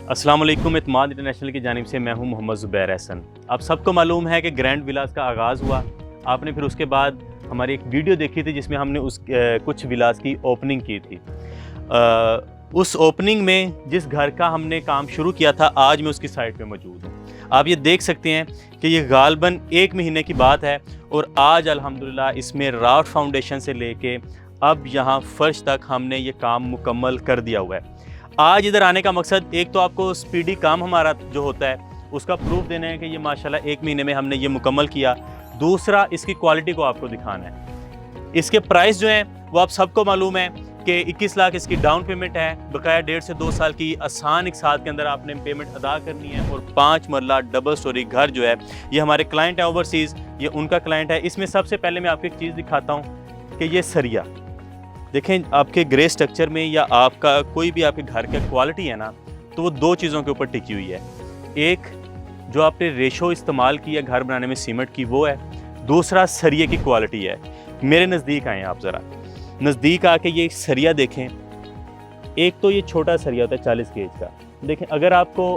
अस्सलाम वालेकुम। एतमाद इंटरनेशनल की जानिब से मैं हूं मोहम्मद ज़ुबैर एहसन। आप सबको मालूम है कि ग्रैंड विलास का आगाज़ हुआ। आपने फिर उसके बाद हमारी एक वीडियो देखी थी जिसमें हमने कुछ विलास की ओपनिंग की थी। उस ओपनिंग में जिस घर का हमने काम शुरू किया था, आज मैं उसकी साइट पे मौजूद हूँ। आप ये देख सकते हैं कि ये गालबन 1 महीने की बात है और आज अल्हम्दुलिल्लाह इसमें राफ्ट फाउंडेशन से लेके अब यहाँ फ़र्श तक हमने ये काम मुकम्मल कर दिया हुआ है। आज इधर आने का मकसद एक तो आपको स्पीडी काम हमारा जो होता है उसका प्रूफ देना है कि ये माशाल्लाह 1 महीने में हमने ये मुकम्मल किया। दूसरा, इसकी क्वालिटी को आपको दिखाना है। इसके प्राइस जो हैं वो आप सबको मालूम है कि 21 लाख इसकी डाउन पेमेंट है। बकाया 1.5 से 2 साल की आसान एक साल के अंदर आपने पेमेंट अदा करनी है। और 5 मरला डबल स्टोरी घर जो है ये हमारे क्लाइंट है ओवरसीज़, ये उनका क्लाइंट है। इसमें सबसे पहले मैं आपको एक चीज़ दिखाता हूँ कि ये सरिया देखें, आपके ग्रे स्ट्रक्चर में या आपका कोई भी आपके घर का क्वालिटी है ना, तो वो 2 चीज़ों के ऊपर टिकी हुई है। एक, जो आपने रेशो इस्तेमाल की है घर बनाने में सीमेंट की, वो है। दूसरा, सरिये की क्वालिटी है। मेरे नज़दीक आएँ आप ज़रा, नज़दीक आके ये सरिया देखें। एक तो ये छोटा सरिया होता है 40 गेज का। देखें, अगर आपको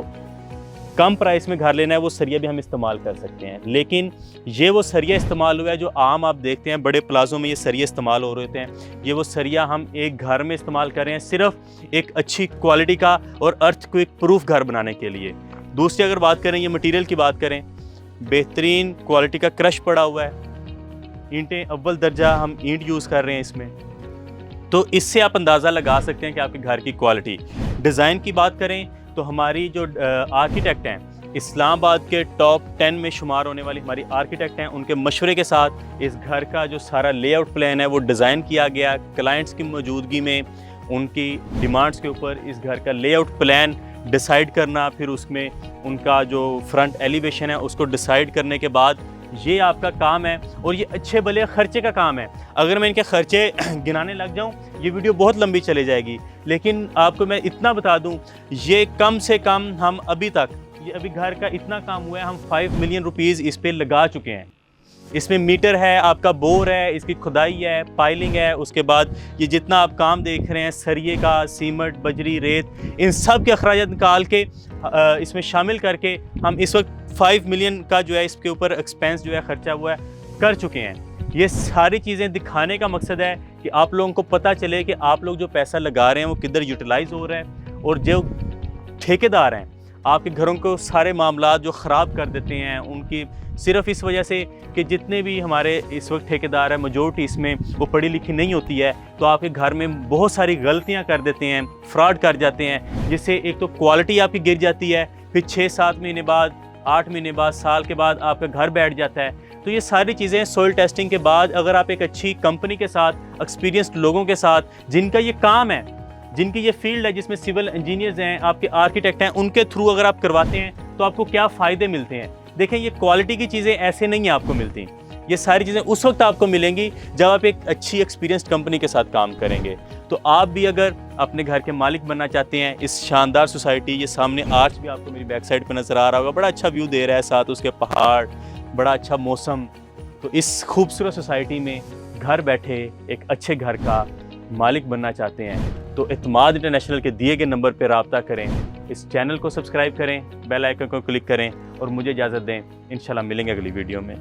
कम प्राइस में घर लेना है वो सरिया भी हम इस्तेमाल कर सकते हैं, लेकिन ये वो सरिया इस्तेमाल हुआ है जो आम आप देखते हैं बड़े प्लाजों में ये सरिया इस्तेमाल हो रहे होते हैं। ये वो सरिया हम एक घर में इस्तेमाल कर रहे हैं, सिर्फ एक अच्छी क्वालिटी का और अर्थक्वेक प्रूफ घर बनाने के लिए। दूसरी अगर बात करें, ये मटीरियल की बात करें, बेहतरीन क्वालिटी का क्रश पड़ा हुआ है। ईंटें अव्वल दर्जा हम ईंट यूज़ कर रहे हैं इसमें, तो इससे आप अंदाज़ा लगा सकते हैं कि आपके घर की क्वालिटी। डिज़ाइन की बात करें तो हमारी जो आर्किटेक्ट हैं, इस्लामाबाद के टॉप 10 में शुमार होने वाली हमारी आर्किटेक्ट हैं, उनके मशवरे के साथ इस घर का जो सारा लेआउट प्लान है वो डिज़ाइन किया गया। क्लाइंट्स की मौजूदगी में उनकी डिमांड्स के ऊपर इस घर का लेआउट प्लान डिसाइड करना, फिर उसमें उनका जो फ्रंट एलिवेशन है उसको डिसाइड करने के बाद ये आपका काम है। और ये अच्छे भले खर्चे का काम है। अगर मैं इनके खर्चे गिनाने लग जाऊं ये वीडियो बहुत लंबी चली जाएगी, लेकिन आपको मैं इतना बता दूं, ये कम से कम हम अभी तक, ये अभी घर का इतना काम हुआ है, हम 5 मिलियन रुपीज़ इस पर लगा चुके हैं। इसमें मीटर है, आपका बोर है, इसकी खुदाई है, पाइलिंग है, उसके बाद ये जितना आप काम देख रहे हैं सरिये का, सीमेंट, बजरी, रेत, इन सब के अखराजात निकाल के इसमें शामिल करके हम इस वक्त 5 मिलियन का जो है इसके ऊपर एक्सपेंस जो है खर्चा हुआ है कर चुके हैं। ये सारी चीज़ें दिखाने का मकसद है कि आप लोगों को पता चले कि आप लोग जो पैसा लगा रहे हैं वो किधर यूटिलाइज़ हो रहा है। और जो ठेकेदार हैं आपके घरों को सारे मामलात जो ख़राब कर देते हैं, उनकी सिर्फ इस वजह से कि जितने भी हमारे इस वक्त ठेकेदार हैं मेजॉरिटी इसमें वो पढ़ी लिखी नहीं होती है, तो आपके घर में बहुत सारी गलतियां कर देते हैं, फ्रॉड कर जाते हैं, जिससे एक तो क्वालिटी आपकी गिर जाती है, फिर 6-7 महीने बाद, 8 महीने बाद, साल के बाद आपका घर बैठ जाता है। तो ये सारी चीज़ें सॉइल टेस्टिंग के बाद अगर आप एक अच्छी कंपनी के साथ, एक्सपीरियंस्ड लोगों के साथ, जिनका ये काम है, जिनकी ये फील्ड है, जिसमें सिविल इंजीनियर्स हैं, आपके आर्किटेक्ट हैं, उनके थ्रू अगर आप करवाते हैं तो आपको क्या फ़ायदे मिलते हैं। देखें, ये क्वालिटी की चीज़ें ऐसे नहीं आपको मिलती। ये सारी चीज़ें उस वक्त आपको मिलेंगी जब आप एक अच्छी एक्सपीरियंस्ड कंपनी के साथ काम करेंगे। तो आप भी अगर अपने घर के मालिक बनना चाहते हैं, इस शानदार सोसाइटी, ये सामने आर्च भी आपको मेरी बैक साइड पर नज़र आ रहा होगा, बड़ा अच्छा व्यू दे रहा है, साथ उसके पहाड़, बड़ा अच्छा मौसम। तो इस खूबसूरत सोसाइटी में घर बैठे एक अच्छे घर का मालिक बनना चाहते हैं तो एतमाद इंटरनेशनल के दिए गए नंबर पर रब्ता करें, इस चैनल को सब्सक्राइब करें, बेल आइकन को क्लिक करें और मुझे इजाज़त दें। इंशाल्लाह मिलेंगे अगली वीडियो में।